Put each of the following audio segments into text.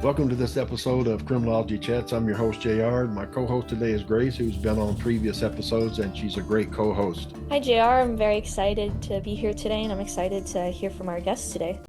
Welcome to this episode of Criminology Chats. I'm your host, JR. My co-host today is Grace, who's been on previous episodes, and she's a great co-host. Hi, JR. I'm very excited to be here today, and I'm excited to hear from our guests today.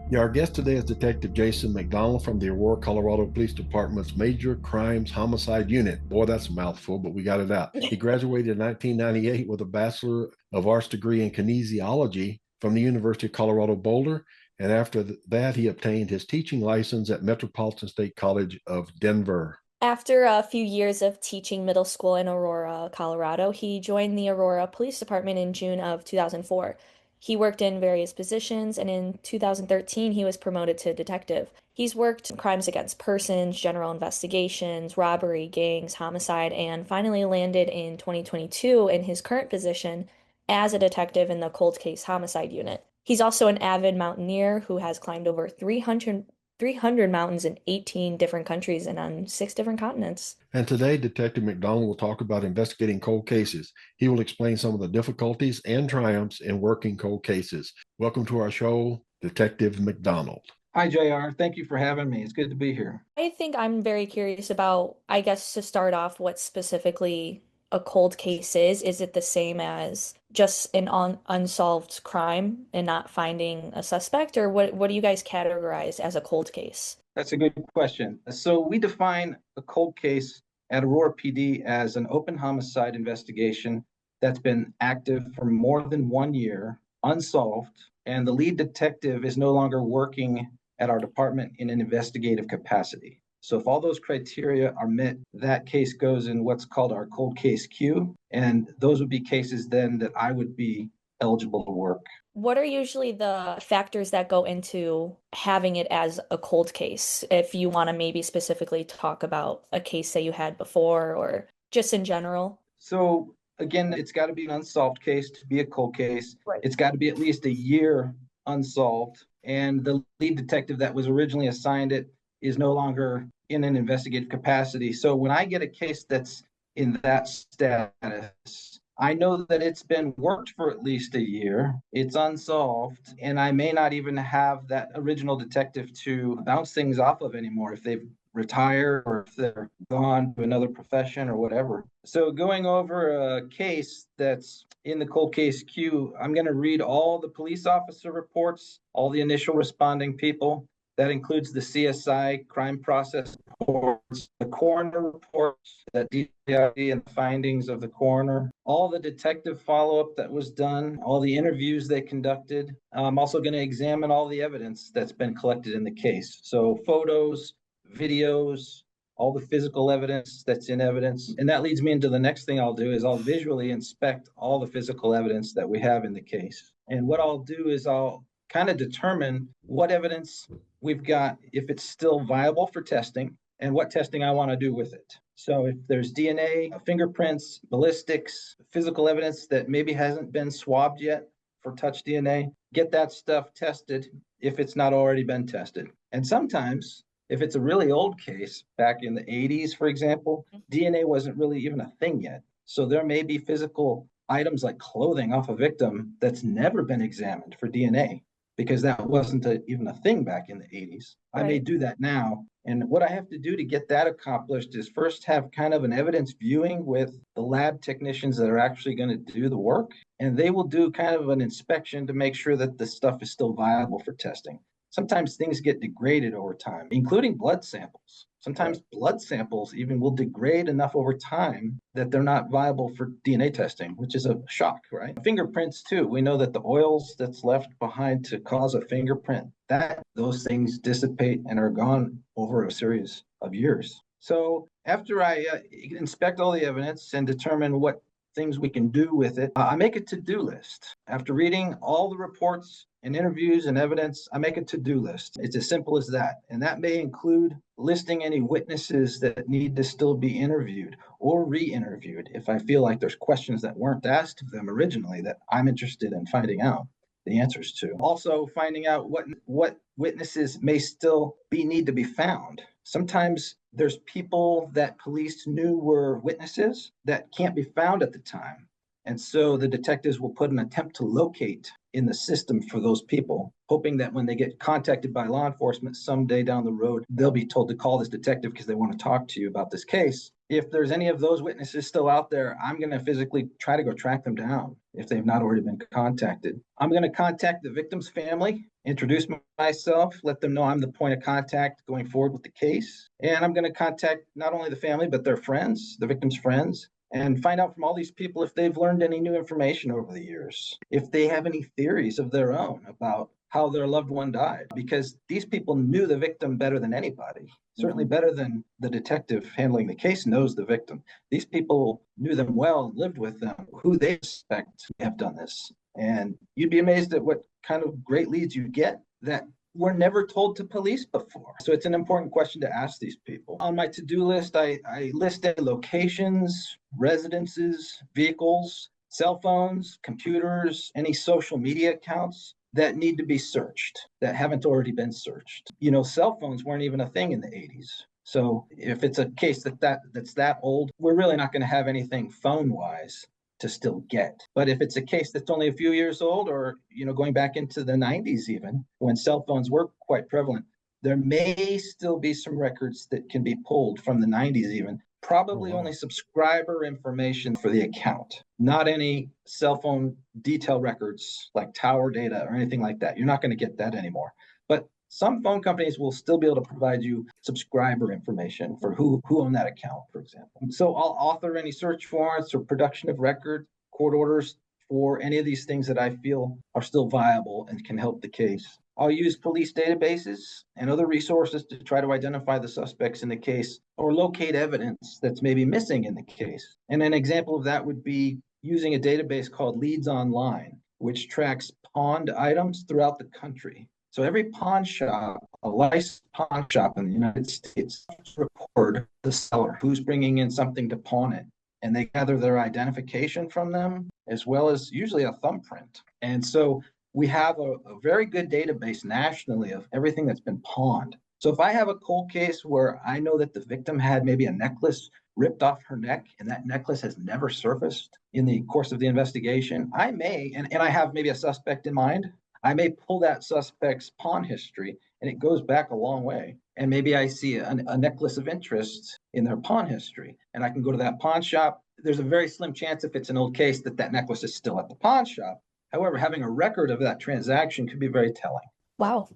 Yeah, our guest today is Detective Jason McDonald from the Aurora, Colorado Police Department's Major Crimes Homicide Unit. Boy, that's a mouthful, but we got it out. He graduated in 1998 with a Bachelor of Arts degree in kinesiology from the University of Colorado Boulder. And after that, he obtained his teaching license at Metropolitan State College of Denver. After a few years of teaching middle school in Aurora, Colorado, he joined the Aurora Police Department in June of 2004. He worked in various positions, and in 2013, he was promoted to detective. He's worked in crimes against persons, general investigations, robbery, gangs, homicide, and finally landed in 2022 in his current position as a detective in the cold case homicide unit. He's also an avid mountaineer who has climbed over 300 mountains in 18 different countries and on 6 different continents. And today, Detective McDonald will talk about investigating cold cases. He will explain some of the difficulties and triumphs in working cold cases. Welcome to our show, Detective McDonald. Hi, JR. Thank you for having me. It's good to be here. I think I'm very curious about, I guess, to start off, what specifically a cold case is. Is it the same as just an unsolved crime and not finding a suspect, or what do you guys categorize as a cold case? That's a good question. So we define a cold case at Aurora PD as an open homicide investigation that's been active for more than 1 year, unsolved, and the lead detective is no longer working at our department in an investigative capacity. So if all those criteria are met, that case goes in what's called our cold case queue, and those would be cases then that I would be eligible to work. What are usually the factors that go into having it as a cold case? If you want to maybe specifically talk about a case that you had before or just in general. So again, it's got to be an unsolved case to be a cold case. Right. It's got to be at least a year unsolved. And the lead detective that was originally assigned it is no longer in an investigative capacity. So when I get a case that's in that status, I know that it's been worked for at least a year, it's unsolved, and I may not even have that original detective to bounce things off of anymore if they've retired or if they're gone to another profession or whatever. So going over a case that's in the cold case queue, I'm going to read all the police officer reports, all the initial responding people. That includes the CSI crime process reports, the coroner reports, that DID and the findings of the coroner, all the detective follow-up that was done, all the interviews they conducted. I'm also going to examine all the evidence that's been collected in the case. So photos, videos, all the physical evidence that's in evidence. And that leads me into the next thing I'll do is I'll visually inspect all the physical evidence that we have in the case. And what I'll do is I'll kind of determine what evidence we've got, if it's still viable for testing, and what testing I want to do with it. So if there's DNA, fingerprints, ballistics, physical evidence that maybe hasn't been swabbed yet for touch DNA, get that stuff tested if it's not already been tested. And sometimes, if it's a really old case, back in the 80s, for example, DNA wasn't really even a thing yet. So there may be physical items like clothing off a victim that's never been examined for DNA, because that wasn't even a thing back in the 80s. Right. I may do that now. And what I have to do to get that accomplished is first have kind of an evidence viewing with the lab technicians that are actually going to do the work. And they will do kind of an inspection to make sure that the stuff is still viable for testing. Sometimes things get degraded over time, including blood samples. Sometimes blood samples even will degrade enough over time that they're not viable for DNA testing, which is a shock, right? Fingerprints too. We know that the oils that's left behind to cause a fingerprint, that those things dissipate and are gone over a series of years. So after I inspect all the evidence and determine what things we can do with it, I make a to-do list. After reading all the reports and interviews and evidence, I make a to-do list. It's as simple as that. And that may include listing any witnesses that need to still be interviewed or re-interviewed if I feel like there's questions that weren't asked of them originally that I'm interested in finding out the answers to. Also finding out what witnesses may still need to be found. Sometimes there's people that police knew were witnesses that can't be found at the time. And so the detectives will put an attempt to locate in the system for those people, hoping that when they get contacted by law enforcement someday down the road, they'll be told to call this detective because they want to talk to you about this case. If there's any of those witnesses still out there, I'm going to physically try to go track them down if they've not already been contacted. I'm going to contact the victim's family, introduce myself, let them know I'm the point of contact going forward with the case. And I'm going to contact not only the family, but their friends, the victim's friends, and find out from all these people if they've learned any new information over the years, if they have any theories of their own about how their loved one died, because these people knew the victim better than anybody, certainly better than the detective handling the case knows the victim. These people knew them well, lived with them, who they suspect have done this. And you'd be amazed at what kind of great leads you get that were never told to police before. So it's an important question to ask these people. On my to-do list, I listed locations, residences, vehicles, cell phones, computers, any social media accounts that need to be searched, that haven't already been searched. You know, cell phones weren't even a thing in the 80s. So if it's a case that's that old, we're really not going to have anything phone-wise to still get. But if it's a case that's only a few years old, or going back into the 90s even, when cell phones were quite prevalent, there may still be some records that can be pulled from the 90s even. Probably only subscriber information for the account, not any cell phone detail records like tower data or anything like that. You're not going to get that anymore. But some phone companies will still be able to provide you subscriber information for who owned that account, for example. So I'll author any search warrants or production of record, court orders for any of these things that I feel are still viable and can help the case. I'll use police databases and other resources to try to identify the suspects in the case or locate evidence that's maybe missing in the case. And an example of that would be using a database called Leads Online, which tracks pawned items throughout the country. So every pawn shop, a licensed pawn shop in the United States, record the seller, who's bringing in something to pawn it. And they gather their identification from them, as well as usually a thumbprint. And so we have a very good database nationally of everything that's been pawned. So if I have a cold case where I know that the victim had maybe a necklace ripped off her neck and that necklace has never surfaced in the course of the investigation, I may, and I have maybe a suspect in mind, I may pull that suspect's pawn history, and it goes back a long way. And maybe I see a necklace of interest in their pawn history, and I can go to that pawn shop. There's a very slim chance, if it's an old case, that necklace is still at the pawn shop. However, having a record of that transaction could be very telling. Wow.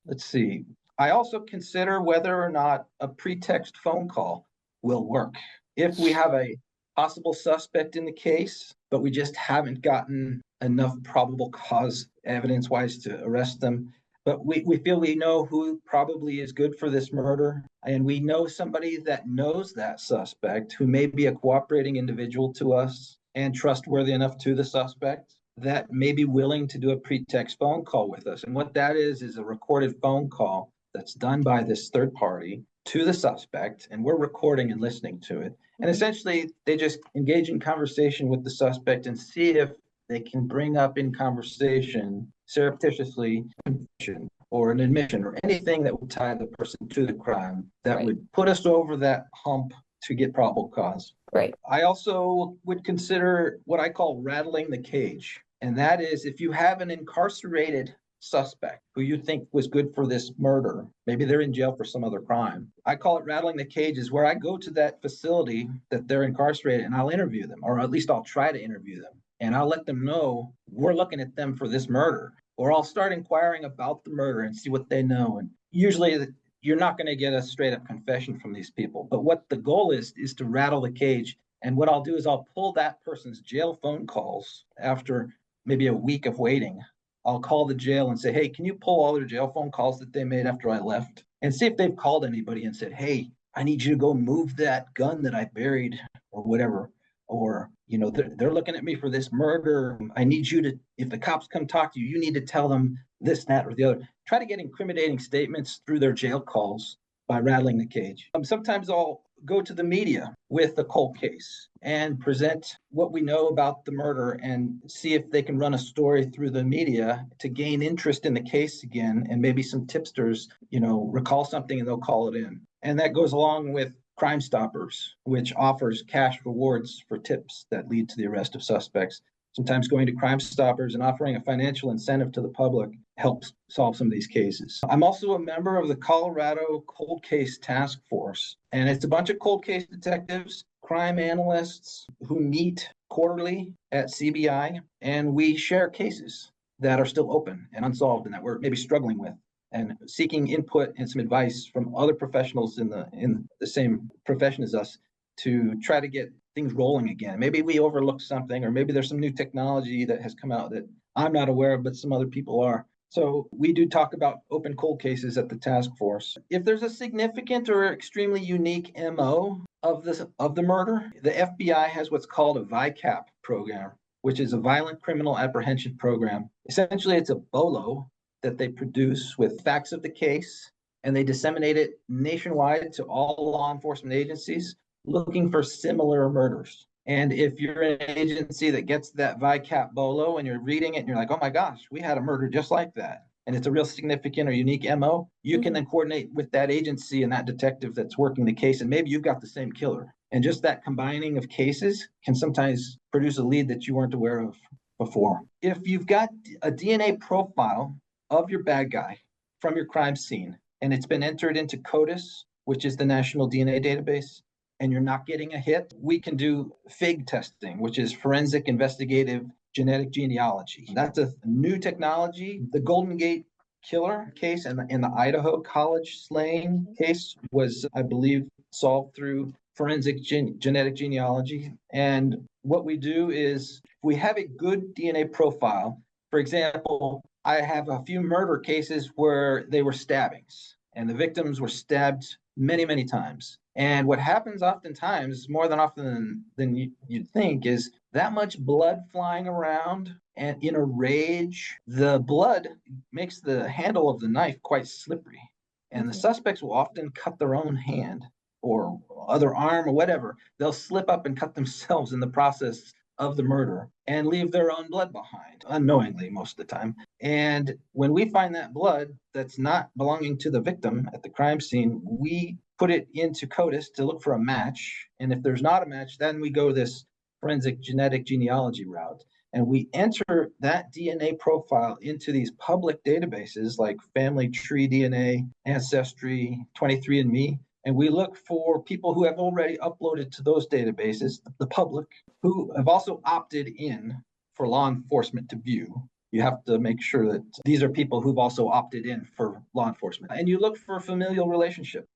Let's see. I also consider whether or not a pretext phone call will work. If we have a possible suspect in the case, but we just haven't gotten enough probable cause evidence-wise to arrest them, but we feel we know who probably is good for this murder, and we know somebody that knows that suspect who may be a cooperating individual to us and trustworthy enough to the suspect, that may be willing to do a pretext phone call with us. And what that is a recorded phone call that's done by this third party to the suspect, and we're recording and listening to it. And essentially, they just engage in conversation with the suspect and see if they can bring up in conversation surreptitiously confession or an admission or anything that would tie the person to the crime that would put us over that hump to get probable cause. Right. I also would consider what I call rattling the cage. And that is, if you have an incarcerated suspect who you think was good for this murder, maybe they're in jail for some other crime. I call it rattling the cage, is where I go to that facility that they're incarcerated and I'll interview them, or at least I'll try to interview them. And I'll let them know we're looking at them for this murder. Or I'll start inquiring about the murder and see what they know. And usually you're not going to get a straight up confession from these people. But what the goal is to rattle the cage. And what I'll do is I'll pull that person's jail phone calls after maybe a week of waiting. I'll call the jail and say, hey, can you pull all their jail phone calls that they made after I left? And see if they've called anybody and said, hey, I need you to go move that gun that I buried or whatever. Or, they're looking at me for this murder. I need you to, if the cops come talk to you, you need to tell them this, that, or the other. Try to get incriminating statements through their jail calls by rattling the cage. Sometimes I'll go to the media with a cold case and present what we know about the murder and see if they can run a story through the media to gain interest in the case again. And maybe some tipsters, recall something and they'll call it in. And that goes along with Crime Stoppers, which offers cash rewards for tips that lead to the arrest of suspects. Sometimes going to Crime Stoppers and offering a financial incentive to the public helps solve some of these cases. I'm also a member of the Colorado Cold Case Task Force, and it's a bunch of cold case detectives, crime analysts who meet quarterly at CBI, and we share cases that are still open and unsolved and that we're maybe struggling with, and seeking input and some advice from other professionals in the same profession as us to try to get things rolling again. Maybe we overlooked something, or maybe there's some new technology that has come out that I'm not aware of, but some other people are. So we do talk about open cold cases at the task force. If there's a significant or extremely unique MO of the murder, the FBI has what's called a VICAP program, which is a violent criminal apprehension program. Essentially, it's a BOLO that they produce with facts of the case, and they disseminate it nationwide to all law enforcement agencies looking for similar murders. And if you're an agency that gets that VICAP BOLO and you're reading it and you're like, oh my gosh, we had a murder just like that, and it's a real significant or unique MO, you can then coordinate with that agency and that detective that's working the case, and maybe you've got the same killer. And just that combining of cases can sometimes produce a lead that you weren't aware of before. If you've got a DNA profile of your bad guy from your crime scene, and it's been entered into CODIS, which is the National DNA Database, and you're not getting a hit, we can do FIG testing, which is Forensic Investigative Genetic Genealogy. That's a new technology. The Golden Gate Killer case and the Idaho College slaying case was, I believe, solved through Forensic Genetic Genealogy. And what we do is we have a good DNA profile. For example, I have a few murder cases where they were stabbings, and the victims were stabbed many, many times. And what happens oftentimes, more than often than you'd think, is that much blood flying around, and in a rage, the blood makes the handle of the knife quite slippery. And the suspects will often cut their own hand or other arm or whatever. They'll slip up and cut themselves in the process of the murder and leave their own blood behind, unknowingly most of the time. And when we find that blood that's not belonging to the victim at the crime scene, we put it into CODIS to look for a match. And if there's not a match, then we go this forensic genetic genealogy route. And we enter that DNA profile into these public databases like Family Tree DNA, Ancestry, 23andMe. And we look for people who have already uploaded to those databases, the public, who have also opted in for law enforcement to view. You have to make sure that these are people who've also opted in for law enforcement. And you look for familial relationships.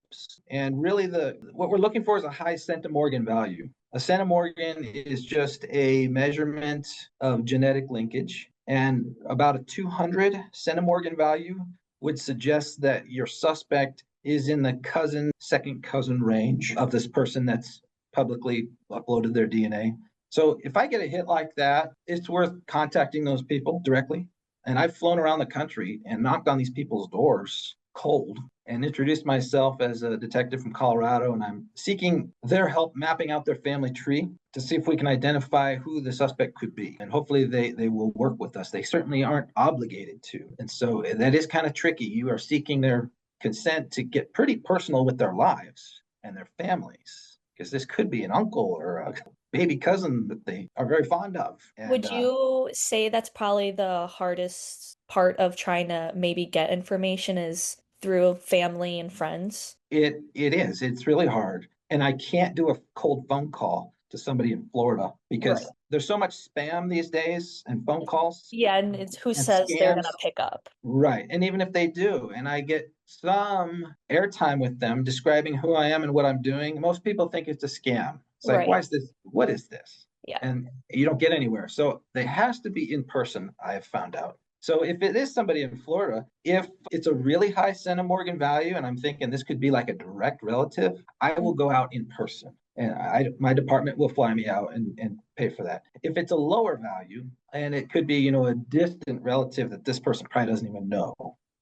And really what we're looking for is a high centimorgan value. A centimorgan is just a measurement of genetic linkage. And about a 200 centimorgan value would suggest that your suspect is in the second cousin range of this person that's publicly uploaded their DNA. So if I get a hit like that, it's worth contacting those people directly. And I've flown around the country and knocked on these people's doors cold and introduced myself as a detective from Colorado, and I'm seeking their help mapping out their family tree to see if we can identify who the suspect could be. And hopefully they will work with us. They certainly aren't obligated to. And so that is kind of tricky. You are seeking their consent to get pretty personal with their lives and their families, because this could be an uncle or a baby cousin that they are very fond of. And, would you say that's probably the hardest part of trying to maybe get information is through family and friends? It is. It's really hard. And I can't do a cold phone call to somebody in Florida because there's so much spam these days and phone calls. Yeah, and it's who says scams. They're going to pick up. Right. And even if they do, and I get some airtime with them describing who I am and what I'm doing, most people think it's a scam. It's like, why is this? What is this? Yeah. And you don't get anywhere. So they has to be in person, I have found out. So if it is somebody in Florida, if it's a really high centimorgan value, and I'm thinking this could be like a direct relative, I will go out in person. And my department will fly me out and pay for that. If it's a lower value, and it could be, a distant relative that this person probably doesn't even know,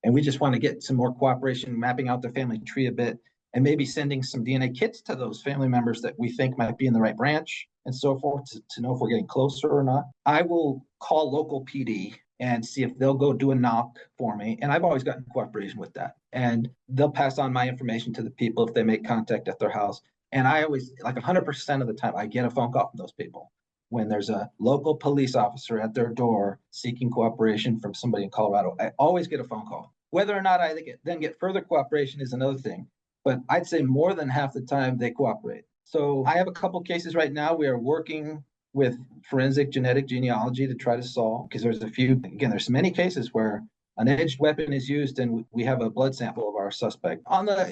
and we just want to get some more cooperation, mapping out their family tree a bit, and maybe sending some DNA kits to those family members that we think might be in the right branch and so forth to know if we're getting closer or not, I will call local PD and see if they'll go do a knock for me. And I've always gotten cooperation with that. And they'll pass on my information to the people if they make contact at their house. And I always, like 100% of the time, I get a phone call from those people when there's a local police officer at their door seeking cooperation from somebody in Colorado. I always get a phone call. Whether or not I then get further cooperation is another thing. But I'd say more than half the time they cooperate. So I have a couple cases right now. We are working with forensic genetic genealogy to try to solve, because there's a few, again, there's many cases where an edged weapon is used and we have a blood sample of our suspect.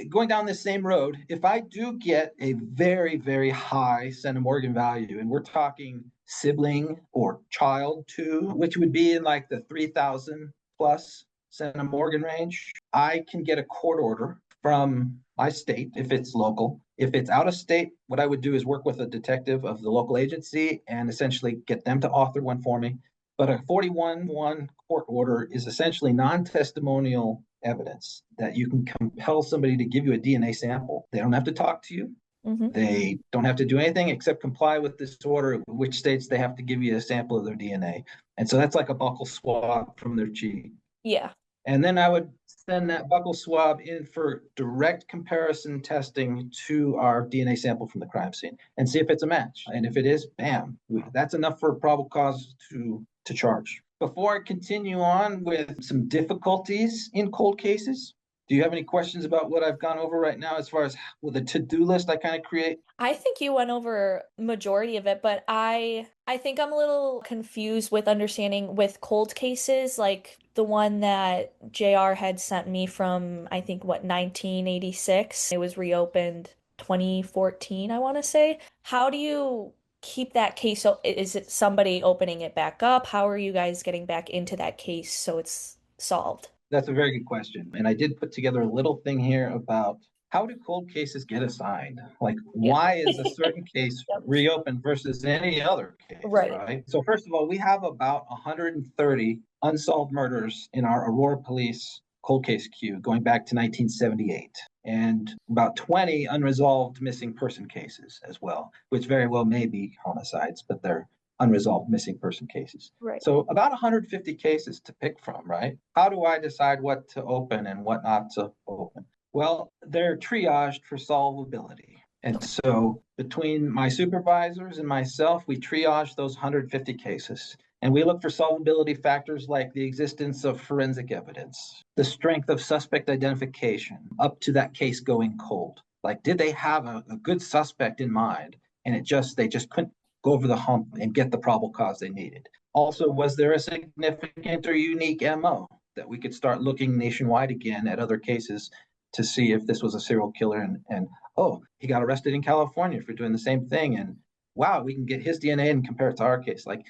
Going down this same road, if I do get a very, very high centimorgan value, and we're talking sibling or child too, which would be in like the 3,000 plus centimorgan range, I can get a court order from my state if it's local. If it's out of state, what I would do is work with a detective of the local agency and essentially get them to author one for me. But a 41-1 court order is essentially non-testimonial evidence that you can compel somebody to give you a DNA sample. They don't have to talk to you. Mm-hmm. They don't have to do anything except comply with this order, which states they have to give you a sample of their DNA. And so that's like a buccal swab from their cheek. Yeah. And then I would send that buccal swab in for direct comparison testing to our DNA sample from the crime scene and see if it's a match. And if it is, bam, that's enough for a probable cause to charge. Before I continue on with some difficulties in cold cases, do you have any questions about what I've gone over right now as far as with the to-do list I kind of create? I think you went over majority of it, but I think I'm a little confused with understanding with cold cases, like the one that JR had sent me from, I think, 1986. It was reopened 2014, I want to say. How do you keep that case? So is it somebody opening it back up? How are you guys getting back into that case so it's solved? That's a very good question. And I did put together a little thing here about how do cold cases get assigned? Like, why is a certain case reopened versus any other case, right? So first of all, we have about 130 unsolved murders in our Aurora police cold case queue going back to 1978. And about 20 unresolved missing person cases as well, which very well may be homicides, but they're unresolved missing person cases. Right. So about 150 cases to pick from, right? How do I decide what to open and what not to open? Well, they're triaged for solvability. And so between my supervisors and myself, we triage those 150 cases. And we look for solvability factors like the existence of forensic evidence, the strength of suspect identification up to that case going cold. Like, did they have a good suspect in mind? And they just couldn't go over the hump and get the probable cause they needed. Also, was there a significant or unique MO that we could start looking nationwide again at other cases to see if this was a serial killer and oh, he got arrested in California for doing the same thing. And wow, we can get his DNA and compare it to our case. Like,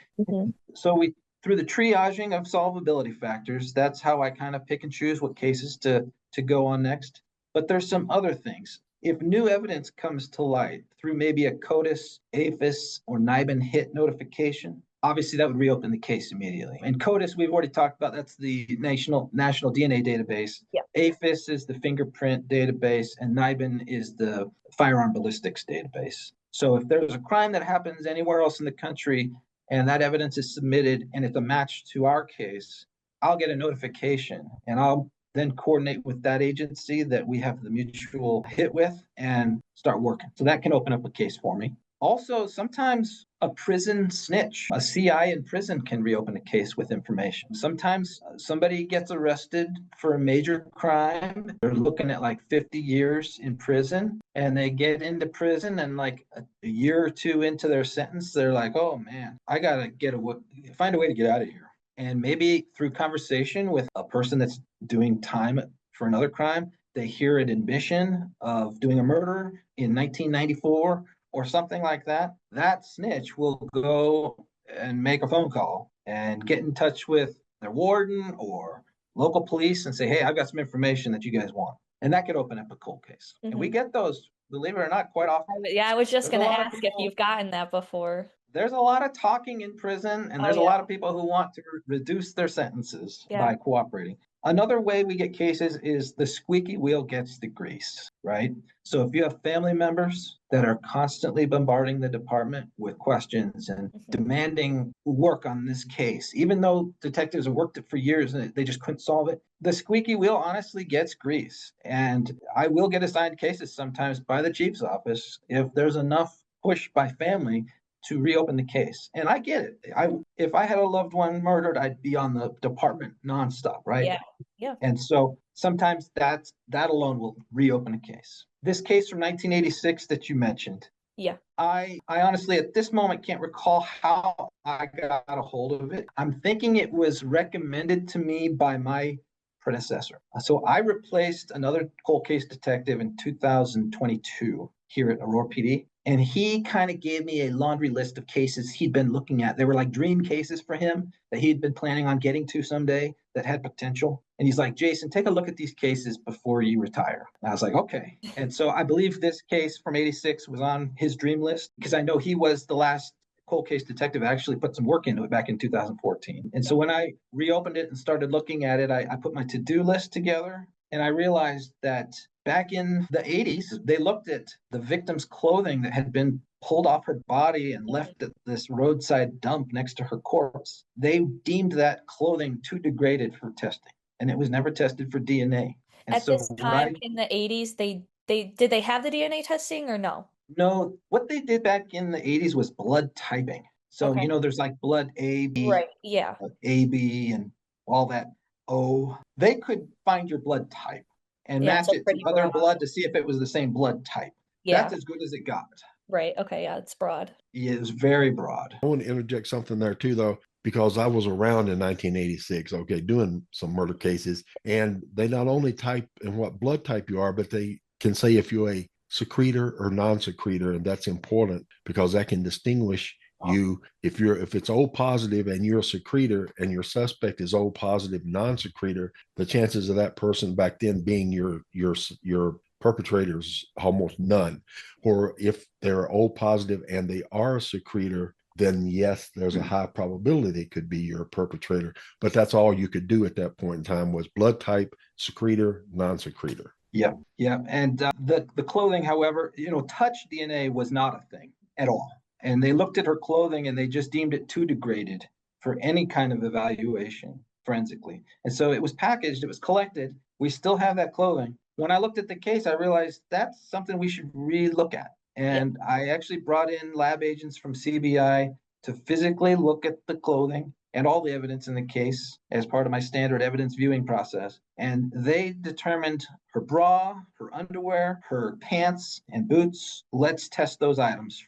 so through the triaging of solvability factors, that's how I kind of pick and choose what cases to go on next. But there's some other things. If new evidence comes to light through maybe a CODIS, APHIS, or NIBIN hit notification, obviously that would reopen the case immediately. And CODIS, we've already talked about, that's the national DNA database. Yeah. APHIS is the fingerprint database, and NIBIN is the firearm ballistics database. So if there's a crime that happens anywhere else in the country and that evidence is submitted and it's a match to our case, I'll get a notification and I'll then coordinate with that agency that we have the mutual hit with and start working. So that can open up a case for me. Also, sometimes a prison snitch, a CI in prison can reopen a case with information. Sometimes somebody gets arrested for a major crime. They're looking at like 50 years in prison and they get into prison and like a year or two into their sentence, they're like, oh man, I got to find a way to get out of here. And maybe through conversation with a person that's doing time for another crime, they hear an admission of doing a murder in 1994 or something like that. That snitch will go and make a phone call and get in touch with their warden or local police and say, hey, I've got some information that you guys want. And that could open up a cold case. And we get those, believe it or not, quite often. Yeah, I was just going to ask if you've gotten that before. There's a lot of talking in prison, and there's a lot of people who want to reduce their sentences by cooperating. Another way we get cases is the squeaky wheel gets the grease, right? So if you have family members that are constantly bombarding the department with questions and demanding work on this case, even though detectives have worked it for years and they just couldn't solve it, the squeaky wheel honestly gets grease. And I will get assigned cases sometimes by the chief's office if there's enough push by family to reopen the case. And I get it. If I had a loved one murdered, I'd be on the department nonstop, right? Yeah. Yeah. And so sometimes that alone will reopen a case. This case from 1986 that you mentioned. Yeah. I honestly at this moment can't recall how I got a hold of it. I'm thinking it was recommended to me by my predecessor. So I replaced another cold case detective in 2022 here at Aurora PD. And he kind of gave me a laundry list of cases he'd been looking at. They were like dream cases for him that he'd been planning on getting to someday that had potential. And he's like, Jason, take a look at these cases before you retire. And I was like, okay. And so I believe this case from 86 was on his dream list because I know he was the last cold case detective actually put some work into it back in 2014. And so when I reopened it and started looking at it, I put my to-do list together and I realized that back in the 80s, they looked at the victim's clothing that had been pulled off her body and left at this roadside dump next to her corpse. They deemed that clothing too degraded for testing, and it was never tested for DNA. And At so this time in the 80s, they did they have the DNA testing or no? No, what they did back in the 80s was blood typing. So, Okay. there's like blood A, B, Right. Yeah. AB, and all that O. They could find your blood type and Yeah. match So it to pretty other broad. blood to see if it was the same blood type. Yeah. That's as good as it got. Right. Okay. Yeah. It's broad. It was very broad. I want to interject something there too, though, because I was around in 1986, okay, doing some murder cases, and they not only type in what blood type you are, but they can say if you're a secretor or non-secretor, and that's important because that can distinguish you. If it's O positive and you're a secretor and your suspect is O positive non-secretor, the chances of that person back then being your perpetrators almost none. Or if they're O positive and they are a secretor, then yes, there's a high probability they could be your perpetrator. But that's all you could do at that point in time was blood type, secretor, non-secretor. Yeah, yeah. And the clothing, however, touch DNA was not a thing at all. And they looked at her clothing and they just deemed it too degraded for any kind of evaluation forensically. And so it was packaged, it was collected. We still have that clothing. When I looked at the case, I realized that's something we should really look at. And I actually brought in lab agents from CBI to physically look at the clothing and all the evidence in the case as part of my standard evidence viewing process. And they determined her bra, her underwear, her pants, and boots. Let's test those items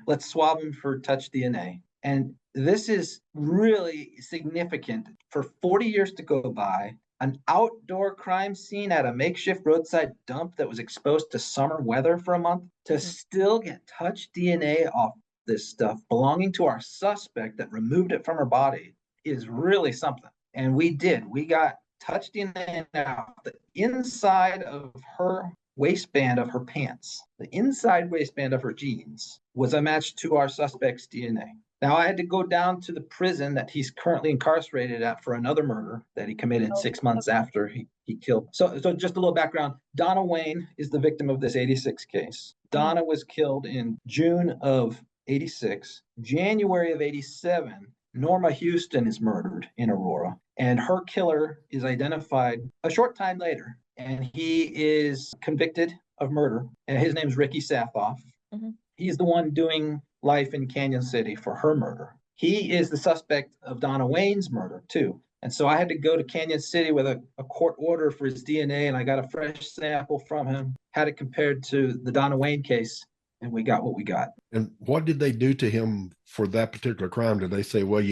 let's swab them for touch DNA. And this is really significant. For 40 years to go by, an outdoor crime scene at a makeshift roadside dump that was exposed to summer weather for a month to still get touch DNA off this stuff belonging to our suspect that removed it from her body is really something. And we got touch DNA out the inside of her waistband of her pants. The inside waistband of her jeans was a match to our suspect's DNA. Now, I had to go down to the prison that he's currently incarcerated at for another murder that he committed 6 months after he killed. So just a little background. Donna Wayne is the victim of this 86 case. Donna was killed in June of 86. January of 87, Norma Houston is murdered in Aurora, and her killer is identified a short time later, and he is convicted of murder. And his name's Ricky Sathoff. He's the one doing life in Canyon City for her murder. He is the suspect of Donna Wayne's murder, too. And so I had to go to Canyon City with a court order for his DNA, and I got a fresh sample from him, had it compared to the Donna Wayne case, and we got what we got. And what did they do to him for that particular crime? Did they say, well,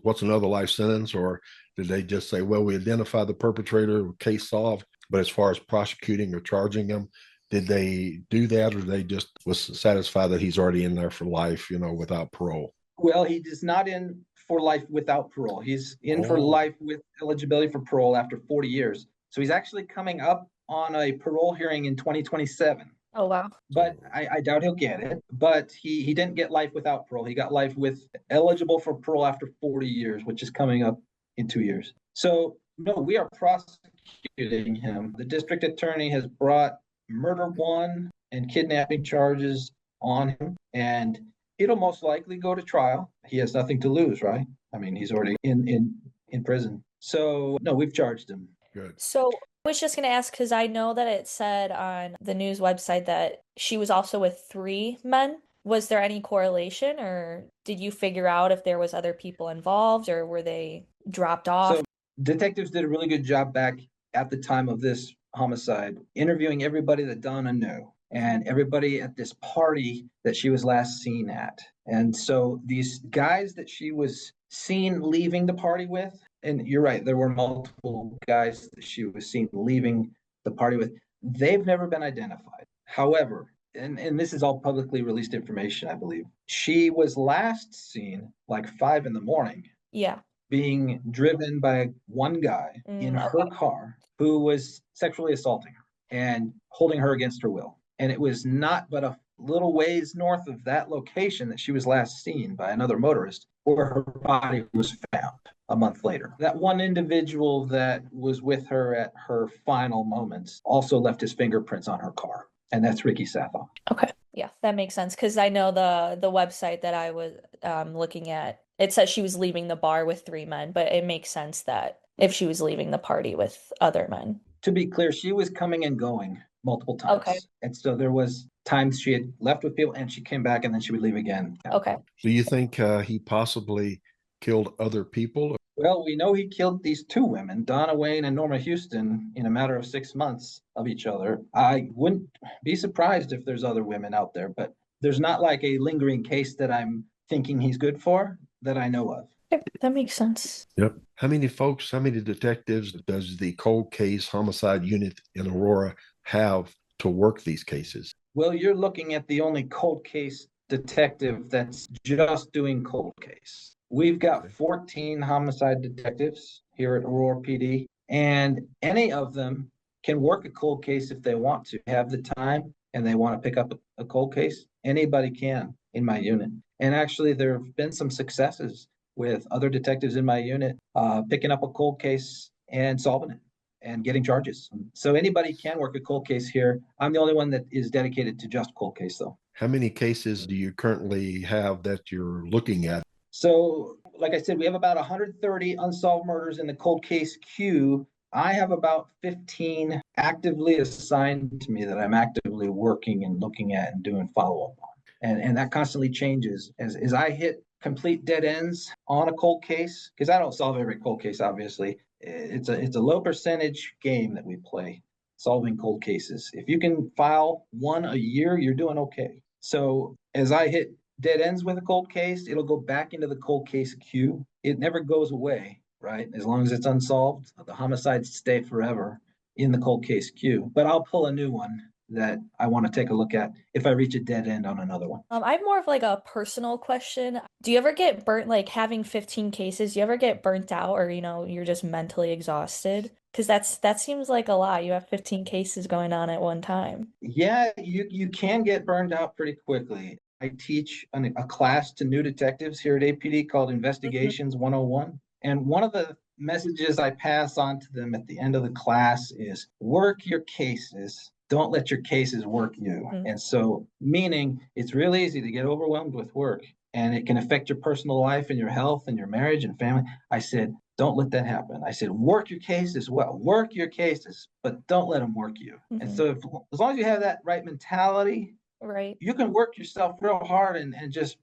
what's another life sentence? Or did they just say, well, we identified the perpetrator, case solved, but as far as prosecuting or charging him, did they do that, or they just was satisfied that he's already in there for life, without parole? Well, he is not in for life without parole. He's in for life with eligibility for parole after 40 years. So he's actually coming up on a parole hearing in 2027. Oh, wow. But I doubt he'll get it. But he didn't get life without parole. He got life with eligible for parole after 40 years, which is coming up in 2 years. So No, we are prosecuting him. The district attorney has brought murder one and kidnapping charges on him, and it'll most likely go to trial. He has nothing to lose, right? I mean, he's already in prison. So no, we've charged him. Good. So I was just going to ask because I know that it said on the news website that she was also with three men. Was there any correlation, or did you figure out if there was other people involved, or were they dropped off? So detectives did a really good job back at the time of this homicide, interviewing everybody that Donna knew and everybody at this party that she was last seen at. And so these guys that she was seen leaving the party with, and you're right, there were multiple guys that she was seen leaving the party with, they've never been identified. However, and this is all publicly released information, I believe. She was last seen like 5 a.m. Yeah. being driven by one guy in her car who was sexually assaulting her and holding her against her will. And it was not but a little ways north of that location that she was last seen by another motorist, where her body was found a month later. That one individual that was with her at her final moments also left his fingerprints on her car, and that's Ricky Sathoff. Okay. Yeah, that makes sense because I know the website that I was looking at, it says she was leaving the bar with three men, but it makes sense that if she was leaving the party with other men. To be clear, she was coming and going multiple times. Okay. And so there was times she had left with people and she came back and then she would leave again. Okay. Do you think he possibly killed other people? Well, we know he killed these two women, Donna Wayne and Norma Houston, in a matter of 6 months of each other. I wouldn't be surprised if there's other women out there, but there's not like a lingering case that I'm thinking he's good for that I know of. That makes sense. Yep. How many detectives does the cold case homicide unit in Aurora have to work these cases? Well, you're looking at the only cold case detective that's just doing cold case. We've got 14 homicide detectives here at Aurora PD, and any of them can work a cold case if they want to, have the time, and they want to pick up a cold case. Anybody can in my unit. And actually, there have been some successes with other detectives in my unit picking up a cold case and solving it and getting charges. So anybody can work a cold case here. I'm the only one that is dedicated to just cold case, though. How many cases do you currently have that you're looking at? So, like I said, we have about 130 unsolved murders in the cold case queue. I have about 15 actively assigned to me that I'm actively working and looking at and doing follow-up on. And that constantly changes as I hit complete dead ends on a cold case, because I don't solve every cold case, obviously. It's a low percentage game that we play, solving cold cases. If you can file one a year, you're doing okay. So as I hit dead ends with a cold case, it'll go back into the cold case queue. It never goes away, right? As long as it's unsolved, the homicides stay forever in the cold case queue. But I'll pull a new one that I want to take a look at if I reach a dead end on another one. I have more of like a personal question. Do you ever get burnt, like having 15 cases, do you ever get burnt out or, you're just mentally exhausted? Because that seems like a lot. You have 15 cases going on at one time. Yeah, you can get burned out pretty quickly. I teach a class to new detectives here at APD called Investigations 101. And one of the messages I pass on to them at the end of the class is work your cases. Don't let your cases work you. Mm-hmm. And so, meaning it's real easy to get overwhelmed with work and it can affect your personal life and your health and your marriage and family. I said, don't let that happen. I said, work your cases well, work your cases, but don't let them work you. Mm-hmm. And so as long as you have that right mentality, right, you can work yourself real hard and just,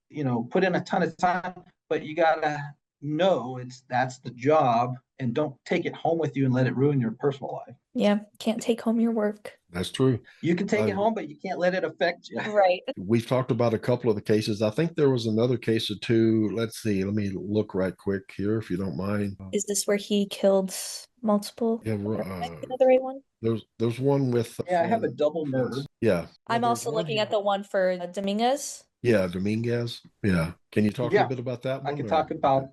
put in a ton of time, but you got to know that's the job and don't take it home with you and let it ruin your personal life. Yeah, can't take home your work. That's true. You can take it home, but you can't let it affect you. Right. We've talked about a couple of the cases. I think there was another case or two. Let's see. Let me look right quick here, if you don't mind. Is this where he killed multiple? Yeah, the right one? There's one with. Yeah, I have a double murder. Yeah. I'm also looking at the one for Dominguez. Yeah, Dominguez. Yeah. Can you talk a bit about that one? I can talk about,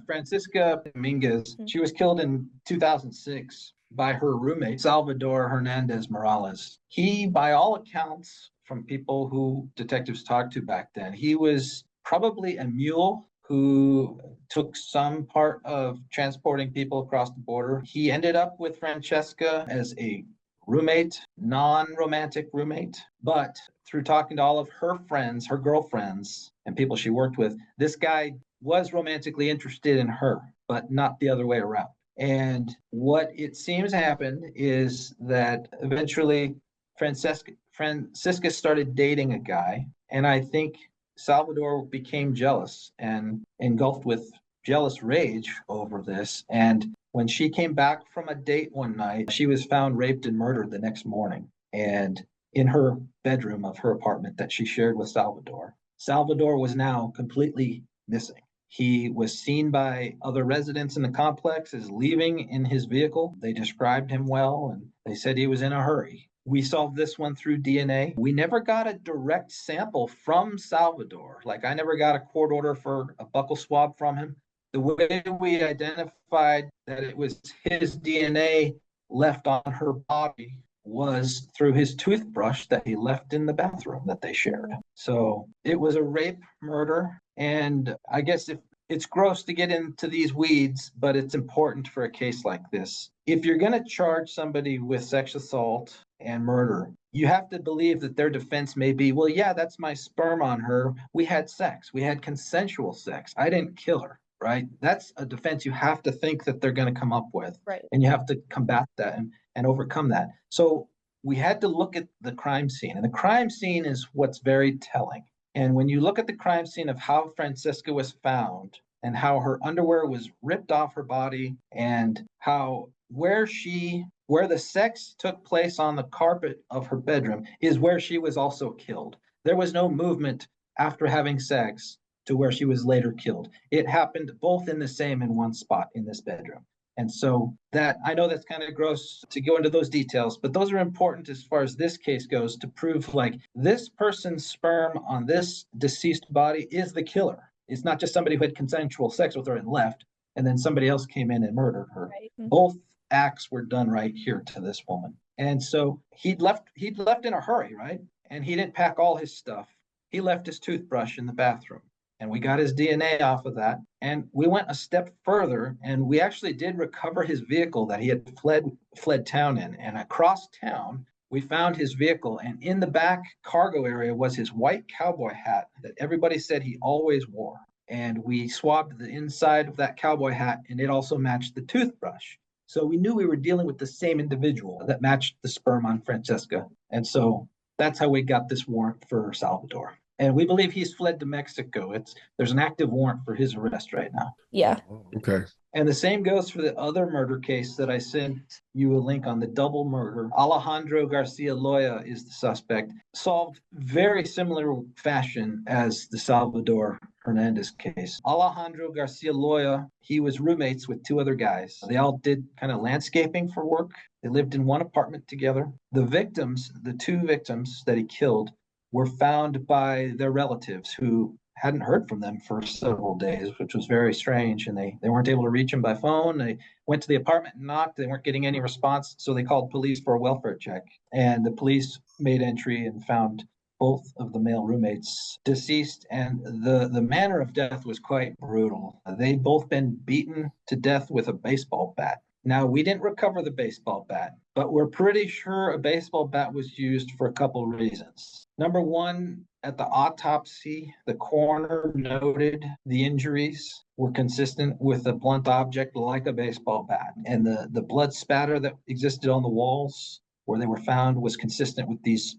Francisca Dominguez. Mm-hmm. She was killed in 2006 by her roommate, Salvador Hernandez Morales. He, by all accounts, from people who detectives talked to back then, he was probably a mule who took some part of transporting people across the border. He ended up with Francesca as a roommate, non-romantic roommate, but through talking to all of her friends, her girlfriends, and people she worked with, this guy was romantically interested in her, but not the other way around. And what it seems happened is that eventually Francisca started dating a guy, and I think Salvador became jealous and engulfed with jealous rage over this. And when she came back from a date one night, she was found raped and murdered the next morning, and in her bedroom of her apartment that she shared with Salvador. Salvador was now completely missing. He was seen by other residents in the complex as leaving in his vehicle. They described him well, and they said he was in a hurry. We solved this one through DNA. We never got a direct sample from Salvador. Like, I never got a court order for a buccal swab from him. The way we identified that it was his DNA left on her body was through his toothbrush that he left in the bathroom that they shared. So it was a rape, murder, and I guess if it's gross to get into these weeds, but it's important for a case like this. If you're going to charge somebody with sexual assault and murder, you have to believe that their defense may be, well, yeah, that's my sperm on her. We had sex. We had consensual sex. I didn't kill her, right? That's a defense you have to think that they're going to come up with. Right. And you have to combat that and overcome that. So we had to look at the crime scene. And the crime scene is what's very telling. And when you look at the crime scene of how Francisca was found and how her underwear was ripped off her body and how where the sex took place on the carpet of her bedroom is where she was also killed. There was no movement after having sex to where she was later killed. It happened both in the same in one spot in this bedroom. And so that, I know that's kind of gross to go into those details, but those are important as far as this case goes to prove like this person's sperm on this deceased body is the killer. It's not just somebody who had consensual sex with her and left, and then somebody else came in and murdered her. Right. Both acts were done right here to this woman. And so he'd left in a hurry, right? And he didn't pack all his stuff. He left his toothbrush in the bathroom. And we got his DNA off of that. And we went a step further, and we actually did recover his vehicle that he had fled town in. And across town, we found his vehicle. And in the back cargo area was his white cowboy hat that everybody said he always wore. And we swabbed the inside of that cowboy hat, and it also matched the toothbrush. So we knew we were dealing with the same individual that matched the sperm on Francesca. And so that's how we got this warrant for Salvador. And we believe he's fled to Mexico. There's an active warrant for his arrest right now. Yeah. Okay. And the same goes for the other murder case that I sent you a link on, the double murder. Alejandro Garcia Loya is the suspect, solved very similar fashion as the Salvador Hernandez case. Alejandro Garcia Loya, he was roommates with two other guys. They all did kind of landscaping for work. They lived in one apartment together. The two victims that he killed, were found by their relatives who hadn't heard from them for several days, which was very strange. And they weren't able to reach him by phone. They went to the apartment and knocked. They weren't getting any response. So they called police for a welfare check. And the police made entry and found both of the male roommates deceased. And the manner of death was quite brutal. They'd both been beaten to death with a baseball bat. Now, we didn't recover the baseball bat, but we're pretty sure a baseball bat was used for a couple of reasons. Number one, at the autopsy, the coroner noted the injuries were consistent with a blunt object like a baseball bat. And the blood spatter that existed on the walls where they were found was consistent with these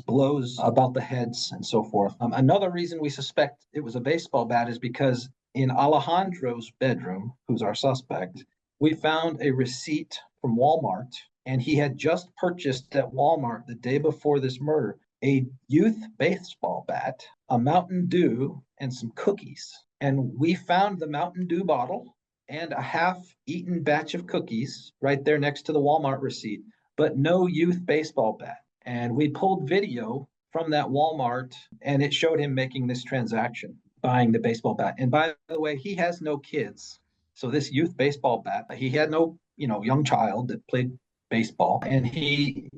blows about the heads and so forth. Another reason we suspect it was a baseball bat is because in Alejandro's bedroom, who's our suspect, we found a receipt from Walmart, and he had just purchased at Walmart the day before this murder a youth baseball bat, a Mountain Dew, and some cookies. And we found the Mountain Dew bottle and a half-eaten batch of cookies right there next to the Walmart receipt, but no youth baseball bat. And we pulled video from that Walmart, and it showed him making this transaction, buying the baseball bat. And by the way, he has no kids. So this youth baseball bat, he had no, young child that played baseball, and we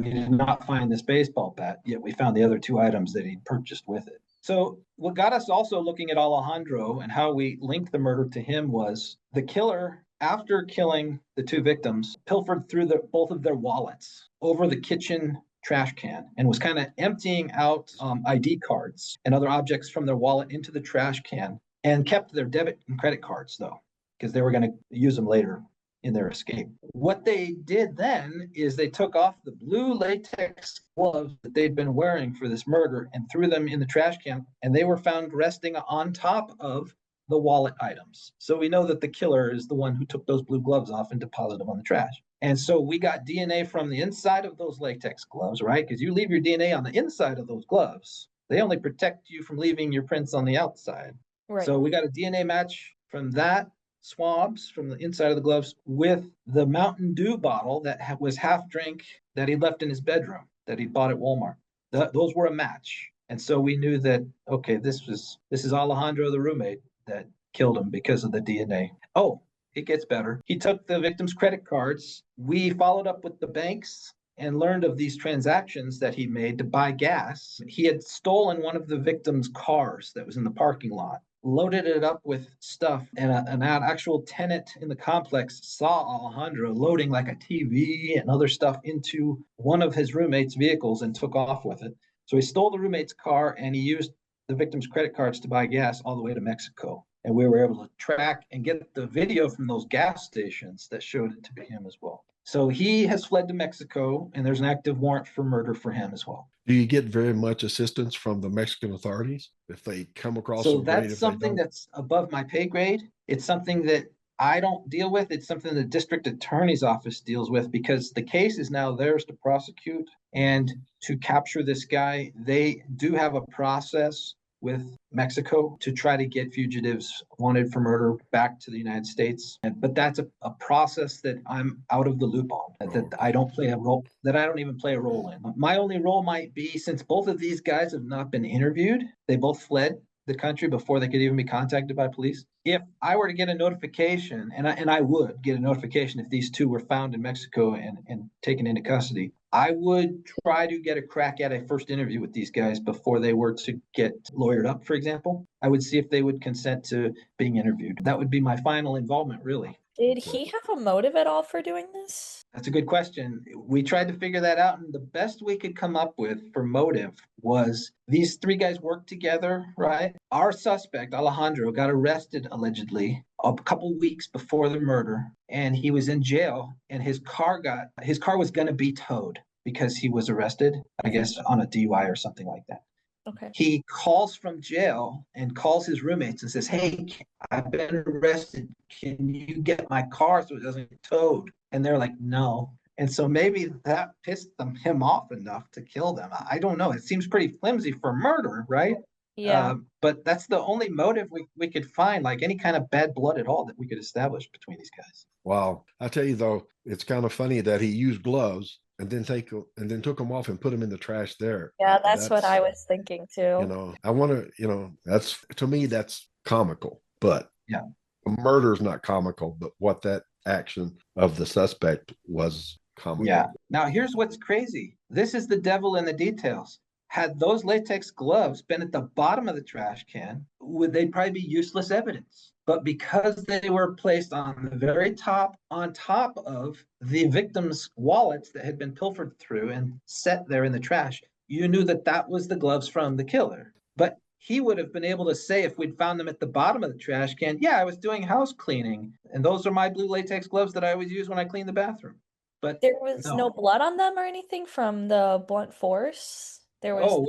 did not find this baseball bat, yet we found the other two items that he purchased with it. So what got us also looking at Alejandro and how we linked the murder to him was the killer, after killing the two victims, pilfered through both of their wallets over the kitchen trash can and was kind of emptying out ID cards and other objects from their wallet into the trash can, and kept their debit and credit cards, though, because they were going to use them later in their escape. What they did then is they took off the blue latex gloves that they'd been wearing for this murder and threw them in the trash can, and they were found resting on top of the wallet items. So we know that the killer is the one who took those blue gloves off and deposited them on the trash. And so we got DNA from the inside of those latex gloves, right? Because you leave your DNA on the inside of those gloves. They only protect you from leaving your prints on the outside. Right. So we got a DNA match from that swabs from the inside of the gloves with the Mountain Dew bottle that was half drink that he left in his bedroom that he bought at Walmart. Those were a match. And so we knew that, okay, this is Alejandro, the roommate, that killed him because of the DNA. Oh, it gets better. He took the victim's credit cards. We followed up with the banks and learned of these transactions that he made to buy gas. He had stolen one of the victim's cars that was in the parking lot, loaded it up with stuff, and an actual tenant in the complex saw Alejandro loading like a TV and other stuff into one of his roommate's vehicles and took off with it. So he stole the roommate's car and he used the victim's credit cards to buy gas all the way to Mexico. And we were able to track and get the video from those gas stations that showed it to be him as well. So he has fled to Mexico, and there's an active warrant for murder for him as well. Do you get very much assistance from the Mexican authorities if they come across? So that's something that's above my pay grade. It's something that I don't deal with. It's something the district attorney's office deals with, because the case is now theirs to prosecute and to capture this guy. They do have a process with Mexico to try to get fugitives wanted for murder back to the United States. But that's a process that I'm out of the loop on, that I don't play a role, that I don't even play a role in. My only role might be, since both of these guys have not been interviewed, they both fled the country before they could even be contacted by police. If I were to get a notification, and I would get a notification if these two were found in Mexico and taken into custody, I would try to get a crack at a first interview with these guys before they were to get lawyered up, for example. I would see if they would consent to being interviewed. That would be my final involvement, really. Did he have a motive at all for doing this? That's a good question. We tried to figure that out, and the best we could come up with for motive was these three guys worked together, right? Our suspect, Alejandro, got arrested allegedly a couple weeks before the murder, and he was in jail, and his car was going to be towed because he was arrested, I guess, on a DUI or something like that. Okay. He calls from jail and calls his roommates and says, "Hey, I've been arrested. Can you get my car so it doesn't get towed?" And they're like, "No." And so maybe that pissed him off enough to kill them. I don't know. It seems pretty flimsy for murder, right? Yeah. But that's the only motive we could find, like any kind of bad blood at all that we could establish between these guys. Wow. I tell you, though, it's kind of funny that he used gloves and then took them off and put them in the trash there. Yeah, that's what I was thinking too. I want to, that's, to me, that's comical, but yeah, murder is not comical, but what that action of the suspect was comical. Yeah. Now, here's what's crazy. This is the devil in the details. Had those latex gloves been at the bottom of the trash can, they'd probably be useless evidence. But because they were placed on the very top, on top of the victim's wallets that had been pilfered through and set there in the trash, you knew that that was the gloves from the killer. But he would have been able to say, if we'd found them at the bottom of the trash can, yeah, I was doing house cleaning, and those are my blue latex gloves that I always use when I clean the bathroom. But there was no blood on them or anything from the blunt force? There was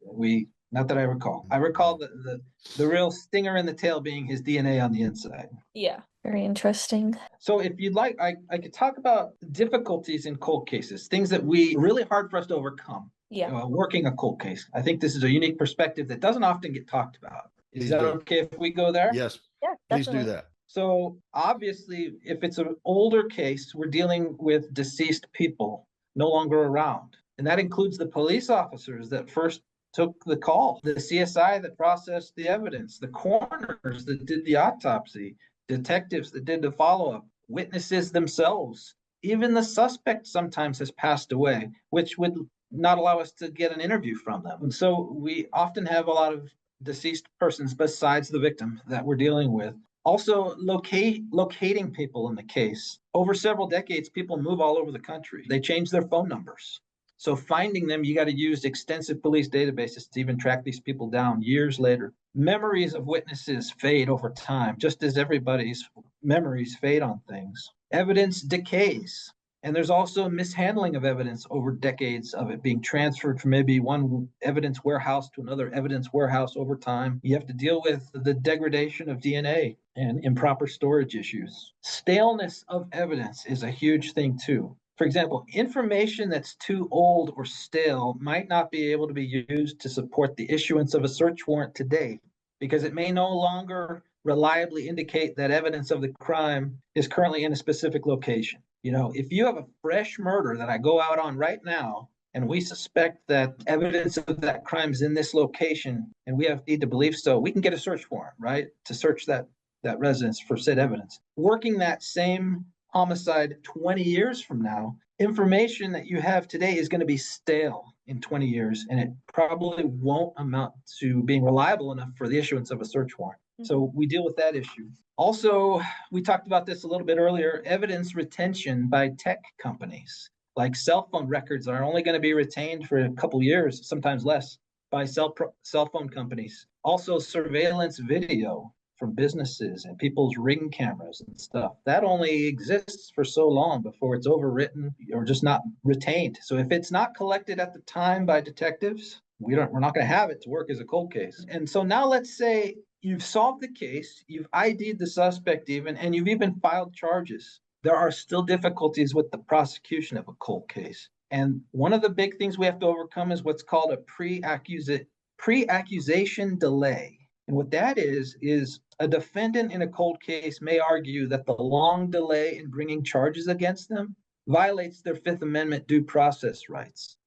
we not that I recall. I recall the real stinger in the tail being his DNA on the inside. Yeah, very interesting. So if you'd like, I could talk about difficulties in cold cases, things that really hard for us to overcome. Yeah. Working a cold case. I think this is a unique perspective that doesn't often get talked about. Is that okay if we go there? Yes. Yeah, please do that. So obviously, if it's an older case, we're dealing with deceased people no longer around. And that includes the police officers that first took the call, the CSI that processed the evidence, the coroners that did the autopsy, detectives that did the follow-up, witnesses themselves. Even the suspect sometimes has passed away, which would not allow us to get an interview from them. And so we often have a lot of deceased persons besides the victim that we're dealing with. Also, locating people in the case. Over several decades, people move all over the country. They change their phone numbers. So finding them, you got to use extensive police databases to even track these people down years later. Memories of witnesses fade over time, just as everybody's memories fade on things. Evidence decays. And there's also mishandling of evidence over decades of it being transferred from maybe one evidence warehouse to another evidence warehouse over time. You have to deal with the degradation of DNA and improper storage issues. Staleness of evidence is a huge thing too. For example, information that's too old or stale might not be able to be used to support the issuance of a search warrant today because it may no longer reliably indicate that evidence of the crime is currently in a specific location. You know, if you have a fresh murder that I go out on right now, and we suspect that evidence of that crime is in this location, and we have need to believe so, we can get a search warrant, right, to search that residence for said evidence. Working that same homicide 20 years from now, information that you have today is going to be stale in 20 years, and it probably won't amount to being reliable enough for the issuance of a search warrant. So we deal with that issue. Also, we talked about this a little bit earlier, evidence retention by tech companies. Like cell phone records are only going to be retained for a couple years, sometimes less, by cell phone companies. Also, surveillance video from businesses and people's Ring cameras and stuff. That only exists for so long before it's overwritten or just not retained. So if it's not collected at the time by detectives, we're not going to have it to work as a cold case. And so now let's say you've solved the case, you've ID'd the suspect even, and you've even filed charges. There are still difficulties with the prosecution of a cold case. And one of the big things we have to overcome is what's called a pre-accusation delay. And what that is a defendant in a cold case may argue that the long delay in bringing charges against them violates their Fifth Amendment due process rights,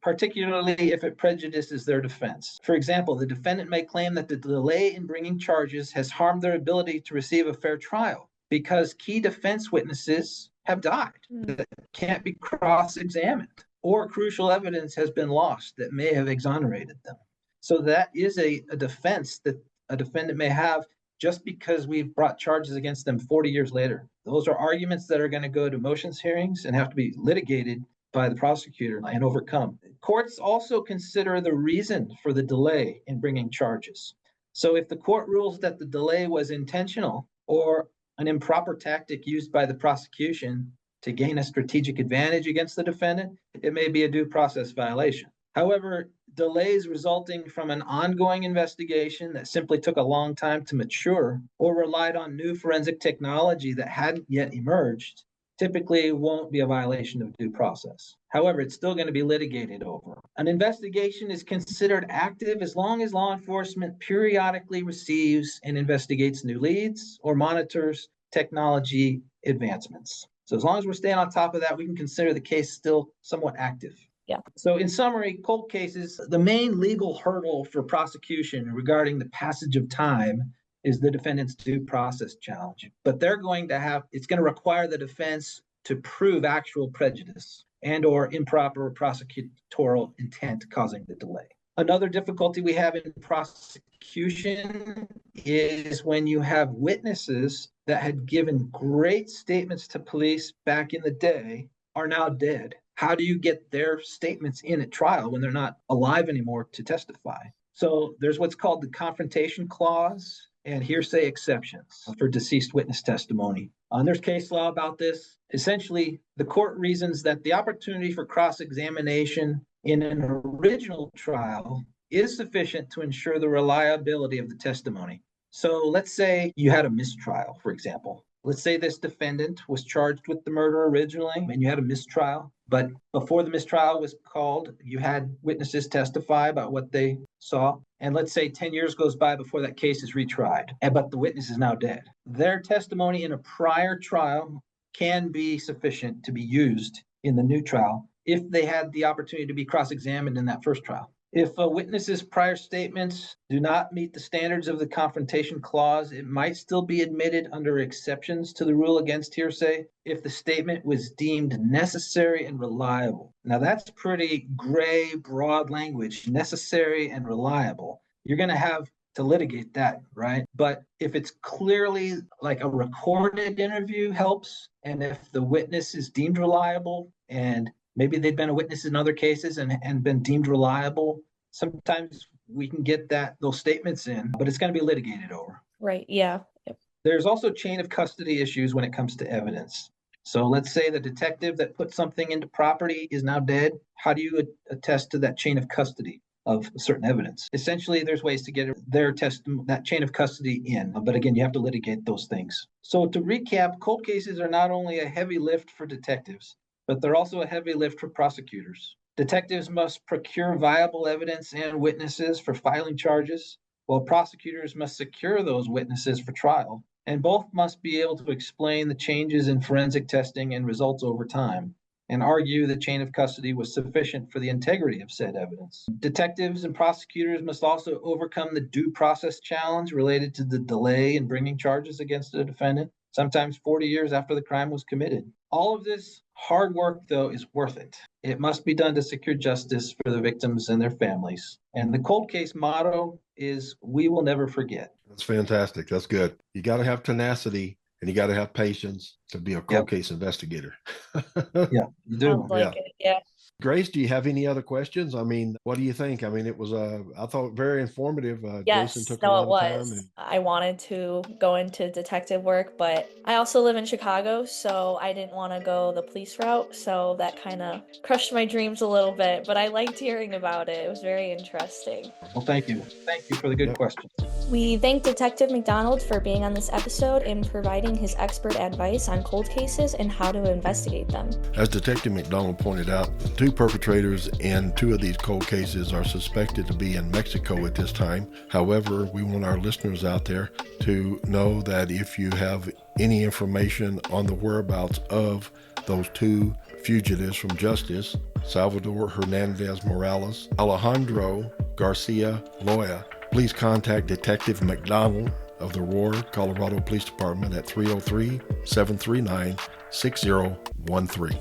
particularly if it prejudices their defense. For example, the defendant may claim that the delay in bringing charges has harmed their ability to receive a fair trial because key defense witnesses have died that can't be cross-examined, or crucial evidence has been lost that may have exonerated them. So that is a defense that a defendant may have just because we've brought charges against them 40 years later. Those are arguments that are going to go to motions hearings and have to be litigated by the prosecutor and overcome. Courts also consider the reason for the delay in bringing charges. So if the court rules that the delay was intentional or an improper tactic used by the prosecution to gain a strategic advantage against the defendant, it may be a due process violation. However, delays resulting from an ongoing investigation that simply took a long time to mature or relied on new forensic technology that hadn't yet emerged typically won't be a violation of due process. However, it's still going to be litigated over. An investigation is considered active as long as law enforcement periodically receives and investigates new leads or monitors technology advancements. So as long as we're staying on top of that, we can consider the case still somewhat active. Yeah. So in summary, cold cases, the main legal hurdle for prosecution regarding the passage of time is the defendant's due process challenge. But it's going to require the defense to prove actual prejudice and or improper prosecutorial intent causing the delay. Another difficulty we have in prosecution is when you have witnesses that had given great statements to police back in the day are now dead. How do you get their statements in at trial when they're not alive anymore to testify? So there's what's called the confrontation clause and hearsay exceptions for deceased witness testimony. There's case law about this. Essentially, the court reasons that the opportunity for cross-examination in an original trial is sufficient to ensure the reliability of the testimony. So let's say you had a mistrial, for example. Let's say this defendant was charged with the murder originally and you had a mistrial, but before the mistrial was called, you had witnesses testify about what they saw. And let's say 10 years goes by before that case is retried, but the witness is now dead. Their testimony in a prior trial can be sufficient to be used in the new trial if they had the opportunity to be cross-examined in that first trial. If a witness's prior statements do not meet the standards of the Confrontation Clause, it might still be admitted under exceptions to the rule against hearsay if the statement was deemed necessary and reliable. Now, that's pretty gray, broad language, necessary and reliable. You're going to have to litigate that, right? But if it's clearly like a recorded interview helps, and if the witness is deemed reliable and maybe they've been a witness in other cases and been deemed reliable, sometimes we can get those statements in, but it's going to be litigated over. Right, yeah. Yep. There's also chain of custody issues when it comes to evidence. So let's say the detective that put something into property is now dead. How do you attest to that chain of custody of certain evidence? Essentially, there's ways to get that chain of custody in, but again, you have to litigate those things. So to recap, cold cases are not only a heavy lift for detectives, but they're also a heavy lift for prosecutors. Detectives must procure viable evidence and witnesses for filing charges, while prosecutors must secure those witnesses for trial, and both must be able to explain the changes in forensic testing and results over time, and argue the chain of custody was sufficient for the integrity of said evidence. Detectives and prosecutors must also overcome the due process challenge related to the delay in bringing charges against a defendant, sometimes 40 years after the crime was committed. All of this hard work, though, is worth it. It must be done to secure justice for the victims and their families. And the cold case motto is, we will never forget. That's fantastic. That's good. You got to have tenacity and you got to have patience to be a cold case investigator. Yeah, you do. Sounds like it, yeah. Grace, do you have any other questions? I mean, what do you think? I mean, it was, I thought, very informative. Yes, Jason took no, a lot it of was. time. I wanted to go into detective work, but I also live in Chicago, so I didn't want to go the police route, so that kind of crushed my dreams a little bit, but I liked hearing about it. It was very interesting. Well, thank you. Thank you for the good questions. We thank Detective McDonald for being on this episode and providing his expert advice on cold cases and how to investigate them. As Detective McDonald pointed out, the two perpetrators in two of these cold cases are suspected to be in Mexico at this time. However, we want our listeners out there to know that if you have any information on the whereabouts of those two fugitives from justice, Salvador Hernandez Morales, Alejandro Garcia Loya, please contact Detective McDonald of the Aurora, Colorado Police Department at 303-739-6013.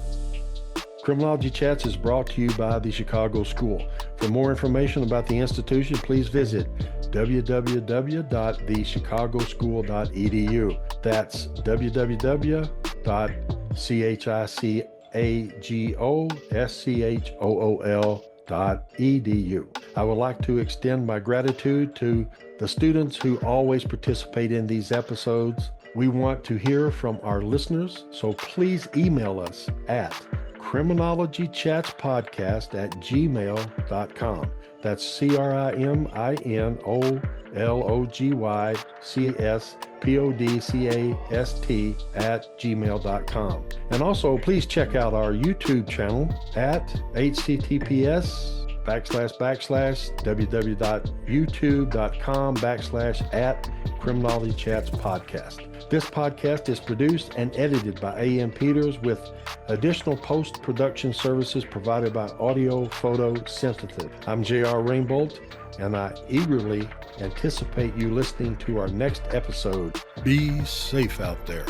Criminology Chats is brought to you by the Chicago School. For more information about the institution, please visit www.thechicagoschool.edu. That's www.thechicagoschool.edu. I would like to extend my gratitude to the students who always participate in these episodes. We want to hear from our listeners, so please email us at criminologychatspodcast@gmail.com. That's CRIMINOLOGYCSPODCAST@gmail.com. And also, please check out our YouTube channel at https://www.youtube.com/@Criminology Chats Podcast. This podcast is produced and edited by A.M. Peters with additional post-production services provided by Audio Photo Sensitive. I'm J.R. Rainbolt, and I eagerly anticipate you listening to our next episode. Be safe out there.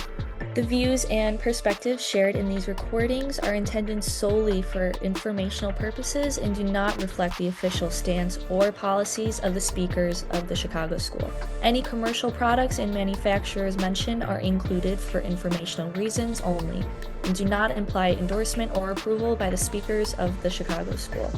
The views and perspectives shared in these recordings are intended solely for informational purposes and do not reflect the official stance or policies of the speakers of the Chicago School. Any commercial products and manufacturers mentioned are included for informational reasons only and do not imply endorsement or approval by the speakers of the Chicago School.